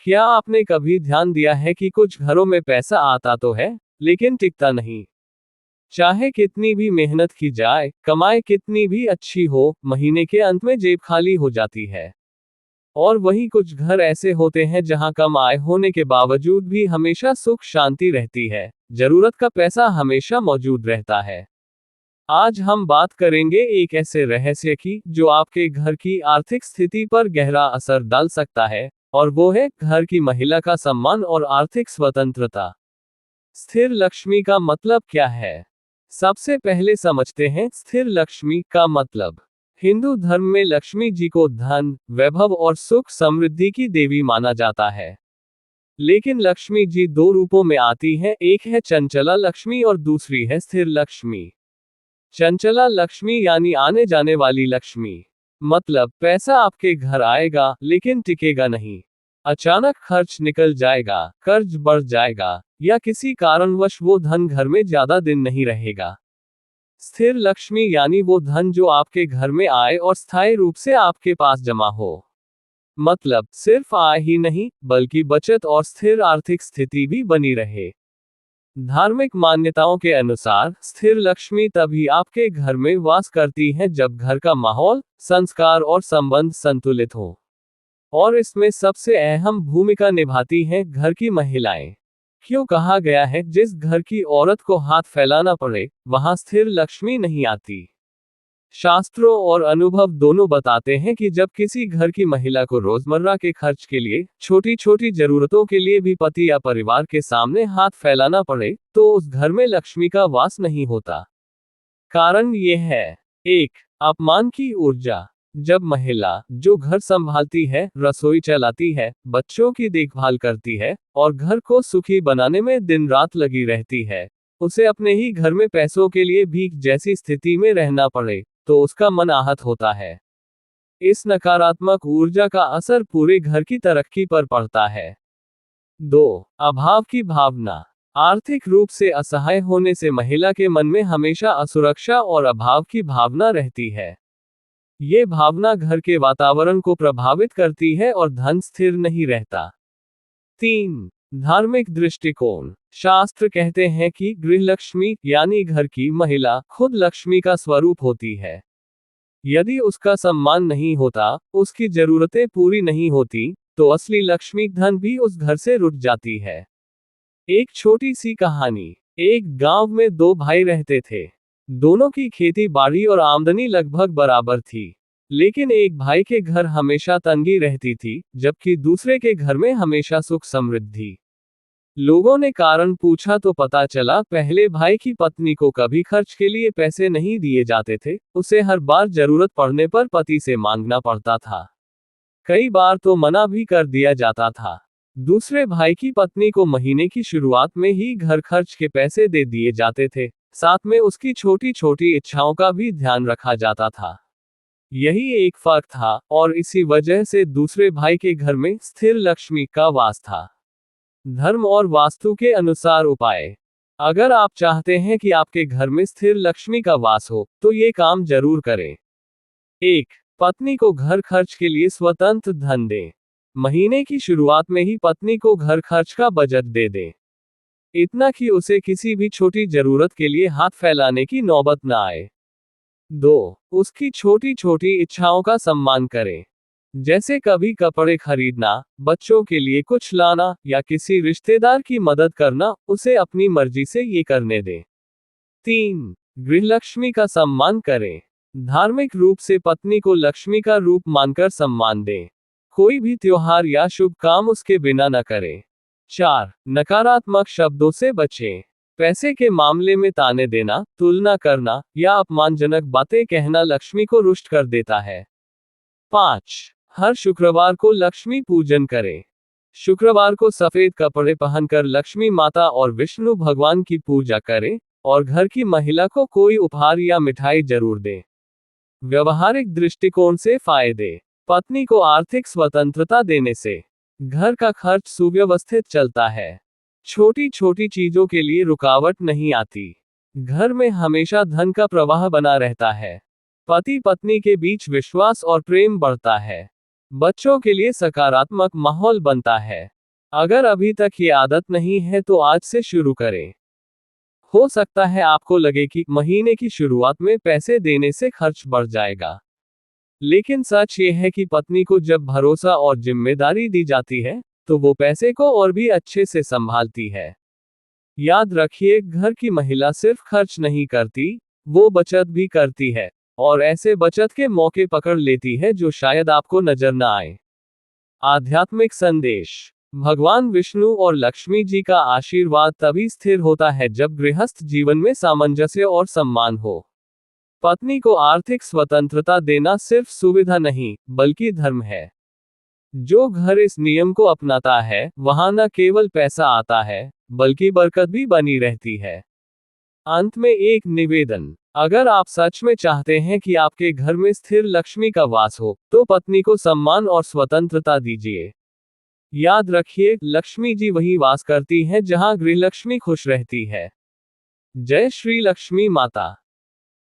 क्या आपने कभी ध्यान दिया है कि कुछ घरों में पैसा आता तो है, लेकिन टिकता नहीं। चाहे कितनी भी मेहनत की जाए, कमाई कितनी भी अच्छी हो, महीने के अंत में जेब खाली हो जाती है। और वहीं कुछ घर ऐसे होते हैं जहां कम आय होने के बावजूद भी हमेशा सुख शांति रहती है, जरूरत का पैसा हमेशा मौजूद रहता है। आज हम बात करेंगे एक ऐसे रहस्य की जो आपके घर की आर्थिक स्थिति पर गहरा असर डाल सकता है, और वो है घर की महिला का सम्मान और आर्थिक स्वतंत्रता। स्थिर लक्ष्मी का मतलब क्या है? सबसे पहले समझते हैं स्थिर लक्ष्मी का मतलब। हिंदू धर्म में लक्ष्मी जी को धन, वैभव और सुख समृद्धि की देवी माना जाता है। लेकिन लक्ष्मी जी दो रूपों में आती हैं, एक है चंचला लक्ष्मी और दूसरी है स्थिर लक्ष्मी। चंचला लक्ष्मी यानी आने जाने वाली लक्ष्मी। मतलब पैसा आपके घर आएगा लेकिन टिकेगा नहीं। अचानक खर्च निकल जाएगा, कर्ज बढ़ जाएगा, या किसी कारणवश वो धन घर में ज्यादा दिन नहीं रहेगा। स्थिर लक्ष्मी यानी वो धन जो आपके घर में आए और स्थायी रूप से आपके पास जमा हो। मतलब सिर्फ आय ही नहीं, बल्कि बचत और स्थिर आर्थिक स्थिति भी बनी रहे। धार्मिक मान्यताओं के अनुसार स्थिर लक्ष्मी तभी आपके घर में वास करती है जब घर का माहौल, संस्कार और संबंध संतुलित हो। और इसमें सबसे अहम भूमिका निभाती हैं घर की महिलाएं। क्यों कहा गया है जिस घर की औरत को हाथ फैलाना पड़े, वहां स्थिर लक्ष्मी नहीं आती। शास्त्रों और अनुभव दोनों बताते हैं कि जब किसी घर की महिला को रोजमर्रा के खर्च के लिए, छोटी छोटी जरूरतों के लिए भी पति या परिवार के सामने हाथ फैलाना पड़े, तो उस घर में लक्ष्मी का वास नहीं होता। कारण ये है: 1. अपमान की ऊर्जा। जब महिला, जो घर संभालती है, रसोई चलाती है, बच्चों की देखभाल करती है, और घर को सुखी बनाने में दिन रात लगी रहती है, उसे अपने ही घर में पैसों के लिए भीख जैसी स्थिति में रहना पड़े, तो उसका मन आहत होता है। इस नकारात्मक ऊर्जा का असर पूरे घर की तरक्की पर पड़ता है। 2. अभाव की भावना। आर्थिक रूप से असहाय होने से महिला के मन में हमेशा असुरक्षा और अभाव की भावना रहती है। ये भावना घर के वातावरण को प्रभावित करती है और धन स्थिर नहीं रहता। 3. धार्मिक दृष्टिकोण। शास्त्र कहते हैं कि गृहलक्ष्मी यानी घर की महिला खुद लक्ष्मी का स्वरूप होती है। यदि उसका सम्मान नहीं होता, उसकी जरूरतें पूरी नहीं होती, तो असली लक्ष्मी धन भी उस घर से रुठ जाती है। एक छोटी सी कहानी। एक गांव में दो भाई रहते थे। दोनों की खेती बाड़ी और आमदनी लगभग बराबर थी। लेकिन एक भाई के घर हमेशा तंगी रहती थी, जबकि दूसरे के घर में हमेशा सुख समृद्धि। लोगों ने कारण पूछा तो पता चला पहले भाई की पत्नी को कभी खर्च के लिए पैसे नहीं दिए जाते थे, उसे हर बार जरूरत पड़ने पर पति से मांगना पड़ता था। कई बार तो मना भी कर दिया जाता था। दूसरे भाई की पत्नी को महीने की शुरुआत में ही घर खर्च के पैसे दे दिए जाते थे, साथ में उसकी छोटी छोटी इच्छाओं का भी ध्यान रखा जाता था। यही एक फर्क था, और इसी वजह से दूसरे भाई के घर में स्थिर लक्ष्मी का वास था। धर्म और वास्तु के अनुसार उपाय। अगर आप चाहते हैं कि आपके घर में स्थिर लक्ष्मी का वास हो, तो ये काम जरूर करें। 1. पत्नी को घर खर्च के लिए स्वतंत्र धन दें। महीने की शुरुआत में ही पत्नी को घर खर्च का बजट दे दें। इतना कि उसे किसी भी छोटी जरूरत के लिए हाथ फैलाने की नौबत न आए। 2. उसकी छोटी छोटी इच्छाओं का सम्मान करें। जैसे कभी कपड़े खरीदना, बच्चों के लिए कुछ लाना, या किसी रिश्तेदार की मदद करना, उसे अपनी मर्जी से ये करने दें। 3. गृहलक्ष्मी का सम्मान करें। धार्मिक रूप से पत्नी को लक्ष्मी का रूप मानकर सम्मान दें। कोई भी त्योहार या शुभ काम उसके बिना न करें। 4. नकारात्मक शब्दों से बचें। पैसे के मामले में ताने देना, तुलना करना, या अपमानजनक बातें कहना लक्ष्मी को रुष्ट कर देता है। 5. हर शुक्रवार को लक्ष्मी पूजन करें। शुक्रवार को सफेद कपड़े पहनकर लक्ष्मी माता और विष्णु भगवान की पूजा करें, और घर की महिला को कोई उपहार या मिठाई जरूर दें। व्यवहारिक दृष्टिकोण से फायदे। पत्नी को आर्थिक स्वतंत्रता देने से घर का खर्च सुव्यवस्थित चलता है। छोटी छोटी चीजों के लिए रुकावट नहीं आती। घर में हमेशा धन का प्रवाह बना रहता है। पति पत्नी के बीच विश्वास और प्रेम बढ़ता है। बच्चों के लिए सकारात्मक माहौल बनता है। अगर अभी तक ये आदत नहीं है तो आज से शुरू करें। हो सकता है आपको लगे कि महीने की शुरुआत में पैसे देने से खर्च बढ़ जाएगा। लेकिन सच ये है कि पत्नी को जब भरोसा और जिम्मेदारी दी जाती है, तो वो पैसे को और भी अच्छे से संभालती है। याद रखिए, घर की महिला सिर्फ खर्च नहीं करती, वो बचत भी करती है। और ऐसे बचत के मौके पकड़ लेती है जो शायद आपको नजर न आए। आध्यात्मिक संदेश। भगवान विष्णु और लक्ष्मी जी का आशीर्वाद तभी स्थिर होता है जब गृहस्थ जीवन में सामंजस्य और सम्मान हो। पत्नी को आर्थिक स्वतंत्रता देना सिर्फ सुविधा नहीं, बल्कि धर्म है। जो घर इस नियम को अपनाता है, वहां न केवल पैसा आता है, बल्कि बरकत भी बनी रहती है। अंत में एक निवेदन। अगर आप सच में चाहते हैं कि आपके घर में स्थिर लक्ष्मी का वास हो, तो पत्नी को सम्मान और स्वतंत्रता दीजिए। याद रखिए, लक्ष्मी जी वहीं वास करती हैं जहां गृहलक्ष्मी खुश रहती है। जय श्री लक्ष्मी माता।